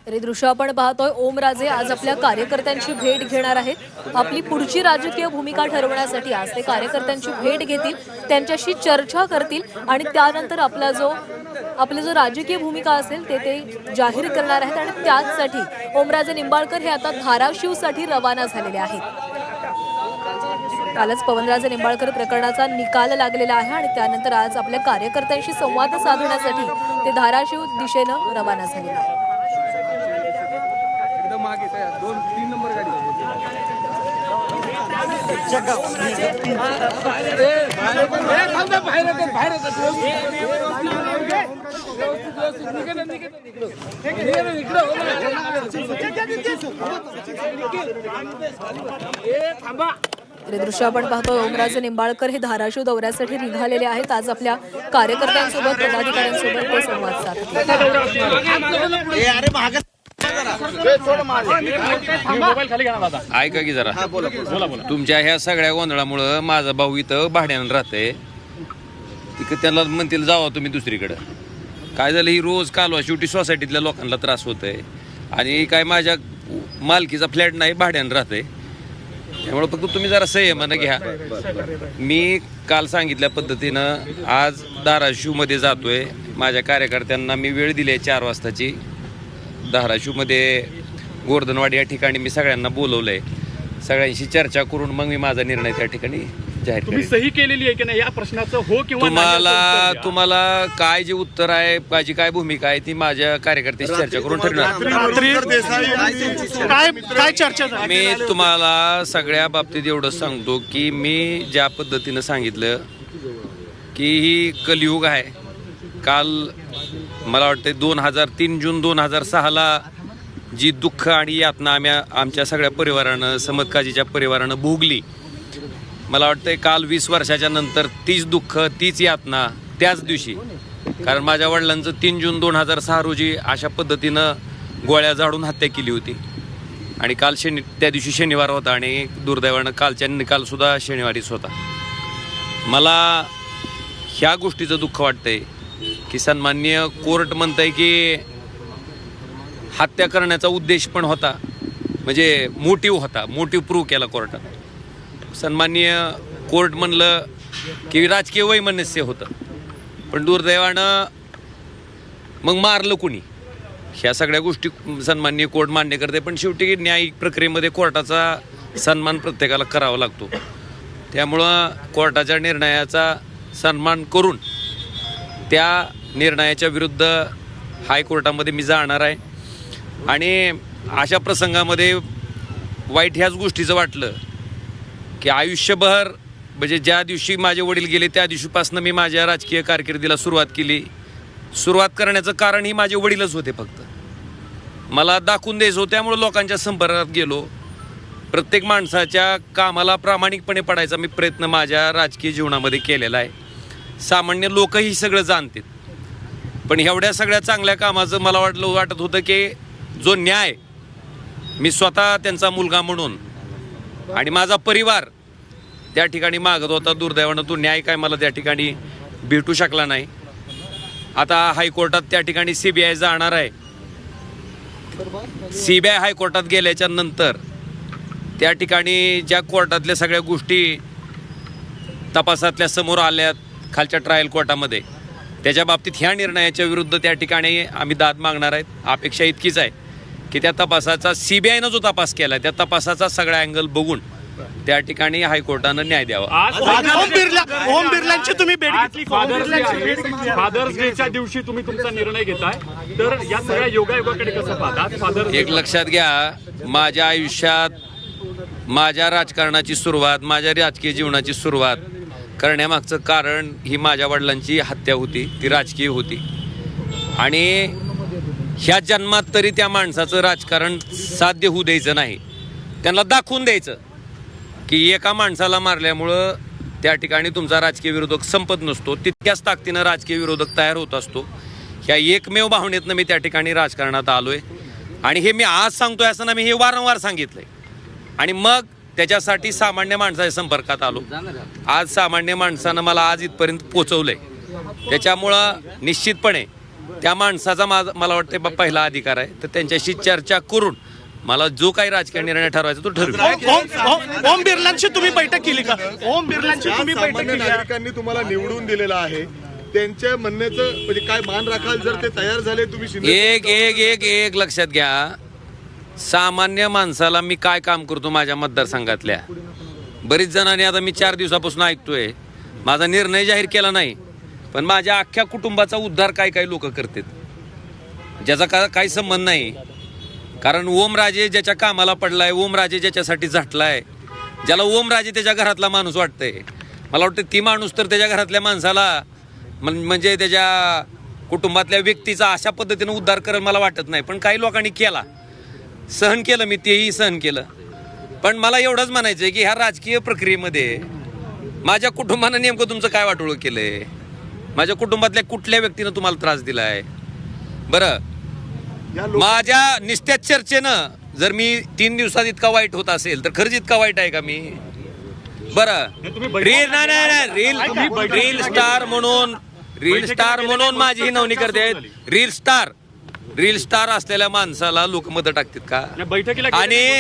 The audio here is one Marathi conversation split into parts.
हे दृश्य आपण पाहतोय. ओमराजे आज आपल्या कार्यकर्त्यांची भेट घेणार आहेत. आपली पुढची राजकीय भूमिका ठरवण्यासाठी आज ते कार्यकर्त्यांची भेट घेतील, त्यांच्याशी चर्चा करतील आणि त्यानंतर आपली जो राजकीय भूमिका असेल ते जाहीर करणार आहेत. आणि त्याचसाठी ओमराजे निंबाळकर हे आता धाराशिवसाठी रवाना झालेले आहेत. कालच पवनराजे निंबाळकर प्रकरणाचा निकाल लागलेला आहे आणि त्यानंतर आज आपल्या कार्यकर्त्यांशी संवाद साधण्यासाठी ते धाराशिव दिशेनं रवाना झालेले आहेत. दृश्य आपण पाहतो. ओमराजे निंबाळकर हे धाराशिव दौऱ्यासाठी निघालेले आहेत. आज आपल्या कार्यकर्त्यांसोबत पदाधिकाऱ्यांसोबत ते संवाद साधतील. ऐका की जरा तुमच्या ह्या सगळ्या गोंधळामुळं माझा भाऊ इथं भाड्यानं राहते. त्यांना म्हणतील जावा तुम्ही दुसरीकडे. काय झालं, ही रोज कालवा शेवटी सोसायटीतल्या लोकांना त्रास होतोय आणि काय माझ्या मालकीचा फ्लॅट नाही, भाड्यानं राहते. त्यामुळे फक्त तुम्ही जरा संयमानं घ्या. मी काल सांगितल्या पद्धतीनं आज धाराशिवमध्ये जातोय. माझ्या कार्यकर्त्यांना मी वेळ दिली आहे 4 वाजताची. धाराशिवमध्ये गोर्धनवाडी या ठिकाणी मी सगळ्यांना बोलवलंय. सगळ्यांशी चर्चा करून मग मी माझा निर्णय त्या ठिकाणी जाहीर तुम्ही सही केलेली आहे की नाही या प्रश्नाचं, हो किंवा तुम्हाला काय जे उत्तर आहे, माझी काय भूमिका आहे ती माझ्या कार्यकर्त्यांशी चर्चा करून ठरणार. काय चर्चा मी तुम्हाला सगळ्या बाबतीत एवढं सांगतो की मी ज्या पद्धतीनं सांगितलं की ही कलियुग आहे. काल मला वाटतं 3 जून 2006ला जी दुःख आणि यातना आमच्या सगळ्या परिवारानं, समतकाजीच्या परिवारानं भोगली, मला वाटतंय काल 20 वर्षाच्या नंतर तीच दुःख, तीच यातना त्याच दिवशी. कारण माझ्या वडिलांचं 3 जून 2006 रोजी अशा पद्धतीनं गोळ्या झाडून हत्या केली होती. आणि काल त्या दिवशी शनिवार होता आणि दुर्दैवानं कालच्या निकालसुद्धा शनिवारीच होता. मला ह्या गोष्टीचं दुःख वाटतंय की सन्माननीय कोर्ट म्हणतंय की हत्या करण्याचा उद्देश पण होता, म्हणजे मोटिव्ह प्रूव्ह केला कोर्टात. सन्माननीय कोर्ट म्हणलं की राजकीय वैमनस्य होतं, पण दुर्दैवानं मग मारलं कुणी. ह्या सगळ्या गोष्टी सन्माननीय कोर्ट मान्य करते, पण शेवटी न्यायिक प्रक्रियेमध्ये कोर्टाचा सन्मान प्रत्येकाला करावा लागतो. त्यामुळं कोर्टाच्या निर्णयाचा सन्मान करून त्या निर्णयाच्या विरुद्ध हायकोर्टामध्ये मी जाणार आहे. आणि अशा प्रसंगामध्ये वाईट ह्याच गोष्टीचं वाटलं की आयुष्यभर, म्हणजे ज्या दिवशी माझे वडील गेले त्या दिवशीपासून मी माझ्या राजकीय कारकिर्दीला सुरुवात केली. सुरुवात करण्याचं कारण ही माझे वडीलच होते. फक्त मला दाखवून द्यायचं होतं, त्यामुळे लोकांच्या संपर्कात गेलो. प्रत्येक माणसाच्या कामाला प्रामाणिकपणे पडायचा मी प्रयत्न माझ्या राजकीय जीवनामध्ये केलेला आहे. सामान्य लोकही सगळं जाणतात, पण एवढ्या सगळ्या चांगल्या कामाचं मला वाटत होतं की जो न्याय मी स्वतः त्यांचा मुलगा म्हणून आणि माझा परिवार त्या ठिकाणी मागत होता, दुर्दैवानं तो न्याय काय मला त्या ठिकाणी भेटू शकला नाही. आता हायकोर्टात त्या ठिकाणी CBI जाणार आहे. CBI हायकोर्टात गेल्याच्या नंतर त्या ठिकाणी ज्या कोर्टातल्या सगळ्या गोष्टी तपासातल्या समोर आल्यात खालच्या ट्रायल कोर्टामध्ये, त्याच्या बाबतीत ह्या निर्णयाच्या विरुद्ध त्या ठिकाणी आम्ही दाद मागणार आहेत. अपेक्षा इतकीच आहे की त्या तपासाचा CBIनं जो तपास केला त्या तपासाचा सगळा अँगल बघून त्या ठिकाणी हायकोर्टानं न्याय द्यावा. ओम बिर्लांची तुम्ही भेट घेतली, फादर्स डेच्या दिवशी तुम्ही तुमचा निर्णय घेताय, तर या सगळ्या योगायोगाकडे कसं पाहता? एक लक्षात घ्या, माझ्या आयुष्यात माझ्या राजकारणाची सुरुवात, माझ्या राजकीय जीवनाची सुरुवात करण्यामागचं कारण ही माझ्या वडिलांची हत्या होती, ती राजकीय होती. आणि ह्या जन्मात तरी त्या माणसाचं राजकारण साध्य होऊ द्यायचं नाही. त्यांना दाखवून द्यायचं की एका माणसाला मारल्यामुळं त्या ठिकाणी तुमचा राजकीय विरोधक संपत नसतो, तितक्याच ताकदीनं राजकीय विरोधक तयार होत असतो. ह्या एकमेव भावनेतनं मी त्या ठिकाणी राजकारणात आलोय. आणि हे मी आज सांगतोय असं ना, मी हे वारंवार सांगितलंय. आणि मग त्याच्यासाठी सामान्य माणसाच्या संपर्कात आलो. आज सामान्य माणसानं मला आज इथपर्यंत पोचवलंय. त्याच्यामुळं निश्चितपणे त्या माणसाचा मला वाटतं पहिला अधिकार आहे. तर त्यांच्याशी चर्चा करून मला जो काही राजकीय निर्णय ठरवायचा तो ठरवेल. ओम बिर्लांची तुम्ही बैठक केली का? ओम बिर्लांची तुम्ही बैठक सामान्य केली का? नागरिकांनी तुम्हाला निवडून दिलेलं आहे, त्यांच्या म्हणण्याचं म्हणजे काय मान राखाल जर ते तयार झाले तुम्ही शिंदे एक एक एक एक लक्षात घ्या, सामान्य माणसाला मी काय काम करतो माझ्या मतदारसंघातल्या बरीच जणांनी आता मी 4 दिवसापासून ऐकतोय, माझा निर्णय जाहीर केला नाही पण माझ्या अख्ख्या कुटुंबाचा उद्धार काय लोक करतात ज्याचा काही संबंध नाही. कारण ओमराजे ज्याच्या कामाला पडलाय, ओमराजे ज्याच्यासाठी झटलाय, ज्याला ओमराजे त्याच्या घरातला माणूस वाटतंय, मला वाटतं ती माणूस तर त्याच्या घरातल्या माणसाला म्हणजे त्याच्या कुटुंबातल्या व्यक्तीचा अशा पद्धतीने उद्धार करेल मला वाटत नाही. पण काही लोकांनी केला, सहन केलं, मी तेही सहन केलं. पण मला एवढंच म्हणायचं आहे की ह्या राजकीय प्रक्रियेमध्ये माझ्या कुटुंबानं नेमकं तुमचं काय वाटोळं केलंय, माझ्या कुटुंबातल्या कुठल्या व्यक्तीनं तुम्हाला त्रास दिलाय? बरं, माझ्या निस्त्या चर्चेनं जर मी 3 दिवसात इतका वाईट होत असेल तर खरंच इतका वाईट आहे का मी? बरं, रील स्टार म्हणून माझी ही नवनी करते. रील स्टार असलेल्या माणसाला लोक मत टाकतात का? बैठकीला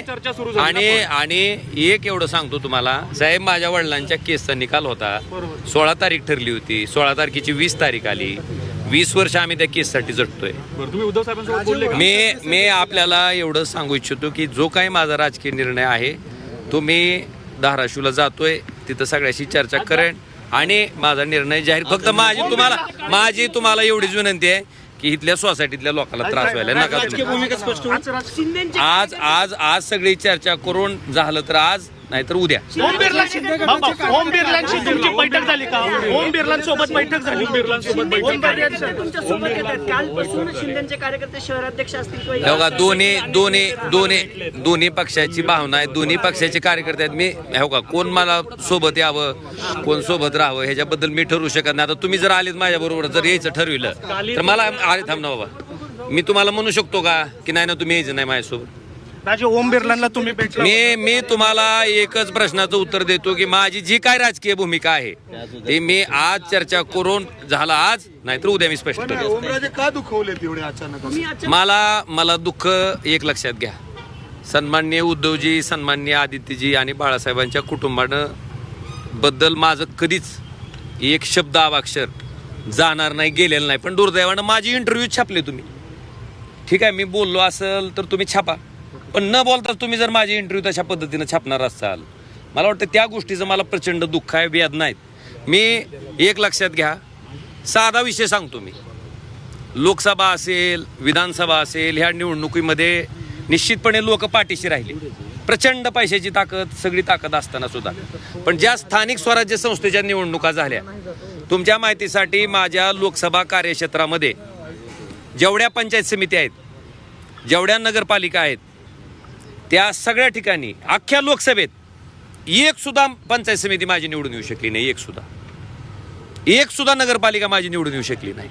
चर्चा सुरू झाली. आणि एक एवढं सांगतो तुम्हाला साहेब, माझ्या वडिलांच्या केसचा निकाल होता, 16 तारीख ठरली होती, 16 तारखेची 20 तारीख आली. 20 वर्ष आम्ही त्या केससाठी झटतोय. तुम्ही उद्धव साहेबांसोबत बोलले का? मी आपल्याला एवढं सांगू इच्छितो की जो काही माझा राजकीय निर्णय आहे तो मी धाराशिवला जातोय, तिथं सगळ्याशी चर्चा करेन आणि माझा निर्णय जाहीर. फक्त माझी तुम्हाला एवढीच विनंती आहे की इथल्या सोसायटीतल्या लोकांना त्रास व्हायला नका तुम्ही. आज सगळी चर्चा करून झालं तर आज, नाहीतर उद्या. ओम बिर्लांची तुमची बैठक झाली का? ओम बिर्लांसोबत बैठक झाली. तुमच्यासोबत येतात. कालपासून शिंदेचे कार्यकर्ते शहराध्यक्ष असतील किंवा बघा, दोन्ही पक्षाची भावना आहे, दोन्ही पक्षाचे कार्यकर्ते आहेत. मी का कोण मला सोबत यावं, कोण सोबत राहावं ह्याच्याबद्दल मी ठरवू शकत नाही. आता तुम्ही जर आलेत माझ्या बरोबर, जर यायचं ठरविलं तर मला आले थांब ना बाबा, मी तुम्हाला म्हणू शकतो का की नाही ना तुम्ही यायचं नाही माझ्यासोबत? राजे, ओम बिर्लांना तुम्ही भेटला? मी तुम्हाला एकच प्रश्नाचं उत्तर देतो की माझी जी काय राजकीय भूमिका आहे ती मी आज चर्चा करून झाला आज, नाहीतर उद्या मी स्पष्ट करेन. ओमराजे का दुखवले तेवढे अचानक? मला दुःख एक लक्षात घ्या, सन्माननीय उद्धवजी, सन्माननीय आदित्यजी आणि बाळासाहेबांच्या कुटुंबानं बद्दल माझं कधीच एक शब्द अवाक्षर जाणार नाही, गेलेलं नाही. पण दुर्दैवानं माझी इंटरव्ह्यू छापले तुम्ही. ठीक आहे, मी बोललो असेल तर तुम्ही छापा, पण न बोलता तुम्ही जर माझी इंटरव्ह्यू तशा पद्धतीनं छापणार असाल, मला वाटतं त्या गोष्टीचं मला प्रचंड दुःख आहे, वेदना आहेत. मी एक लक्षात घ्या, साधा विषय सांगतो मी. लोकसभा असेल, विधानसभा असेल, ह्या निवडणुकीमध्ये निश्चितपणे लोक पाठीशी राहिले, प्रचंड पैशाची ताकद, सगळी ताकद असताना सुद्धा. पण ज्या स्थानिक स्वराज्य संस्थेच्या निवडणुका झाल्या, तुमच्या माहितीसाठी माझ्या लोकसभा कार्यक्षेत्रामध्ये जेवढ्या पंचायत समिती आहेत, जेवढ्या नगरपालिका आहेत, त्या सगळ्या ठिकाणी अख्ख्या लोकसभेत एक सुद्धा पंचायत समिती माझी निवडून येऊ शकली नाही. एक सुद्धा नगरपालिका माझी निवडून येऊ शकली नाही.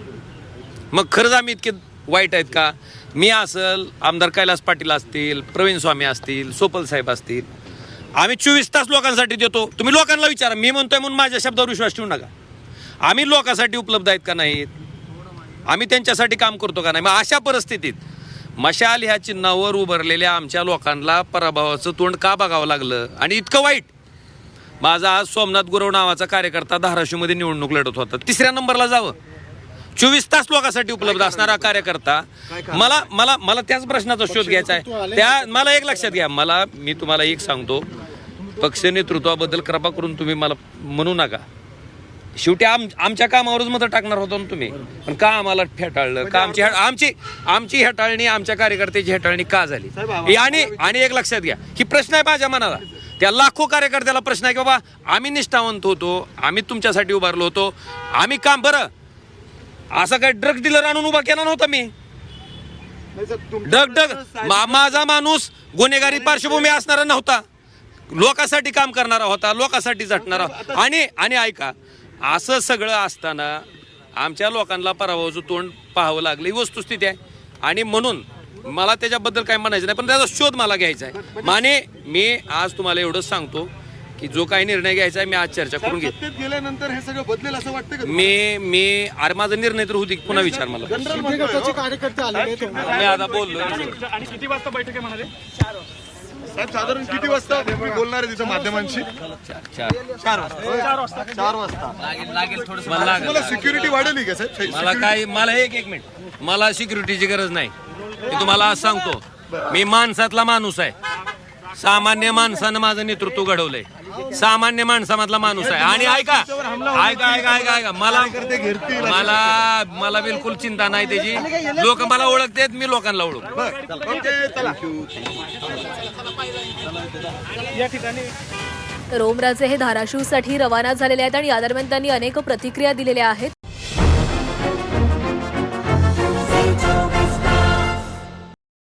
मग खरंच आम्ही इतके वाईट आहेत का? मी असेल, आमदार कैलास पाटील असतील, प्रवीण स्वामी असतील, सोपल साहेब असतील, आम्ही 24 तास लोकांसाठी देतो. तुम्ही लोकांना विचारा, मी म्हणतोय म्हणून माझ्या शब्दावर विश्वास ठेवू नका. आम्ही लोकांसाठी उपलब्ध आहेत का नाहीत? आम्ही त्यांच्यासाठी काम करतो का नाही? मग अशा परिस्थितीत मशाल ह्या चिन्हावर उभारलेल्या आमच्या लोकांना पराभवाचं तोंड का बघावं लागलं? आणि इतकं वाईट, माझा आज सोमनाथ गुरव नावाचा कार्यकर्ता धाराशिवमध्ये निवडणूक लढत होता, 3ऱ्या नंबरला जावं. 24 तास लोकांसाठी उपलब्ध असणारा कार्यकर्ता, मला त्याच प्रश्नाचा शोध घ्यायचा आहे. मला एक लक्षात घ्या, मी तुम्हाला एक सांगतो, पक्ष नेतृत्वाबद्दल कृपा करून तुम्ही मला म्हणू नका. शेवटी आमच्या कामावरच मत टाकणार होतो ना तुम्ही, पण का आम्हाला फेटाळलं? का आमची हेटाळणी, आमच्या कार्यकर्त्याची हेटाळणी का झाली? आणि एक लक्षात घ्या, ही प्रश्न आहे माझ्या मनाला, त्या लाखो कार्यकर्त्याला प्रश्न आहे की बाबा आम्ही निष्ठावंत होतो, आम्ही तुमच्यासाठी उभारलो होतो, आम्ही काम. बरं, असं काय ड्रग डीलर आणून उभा केला नव्हता मी. माझा माणूस गुन्हेगारी पार्श्वभूमी असणारा नव्हता, लोकांसाठी काम करणारा होता, लोकांसाठी झटणारा. आणि ऐका, असं सगळं असताना आमच्या लोकांना पराभवाचं तोंड पाहावं लागलं, ही वस्तुस्थिती आहे. आणि म्हणून मला त्याच्याबद्दल काय म्हणायचं नाही, पण त्याचा शोध मला घ्यायचा आहे. मी आज तुम्हाला एवढंच सांगतो की जो काही निर्णय घ्यायचा आहे मी आज चर्चा करून घेईन. सत्तेत गेल्यानंतर हे सगळं बदलेल असं वाटतं का? अरे माझा निर्णय तर होती पुन्हा विचार मला. कार्यकर्ते आलेले मी आता बोललो. आणि किती वाजता बैठक आहे म्हणाले? साहेब साधारण किती वाजता तुम्ही बोलणार आहे तिथं माध्यमांशी? 4 वाजता. मला लागेल. तुम्हाला सिक्युरिटी वाढेल का साहेब? मला एक मिनिट, मला सिक्युरिटीची गरज नाही. मी तुम्हाला आज सांगतो, मी माणसातला माणूस आहे. सामान्य माणसानं माझं नेतृत्व घडवलंय. सामान्य माणसामधला माणूस आहे. आणि ऐका मला बिलकुल चिंता नाही त्याची. लोक मला ओळखतात, मी लोकांना ओळखतो. ओके, चला. तर ओमराजे हे धाराशिवसाठी रवाना झालेले आहेत आणि या दरम्यान त्यांनी अनेक प्रतिक्रिया दिलेल्या आहेत.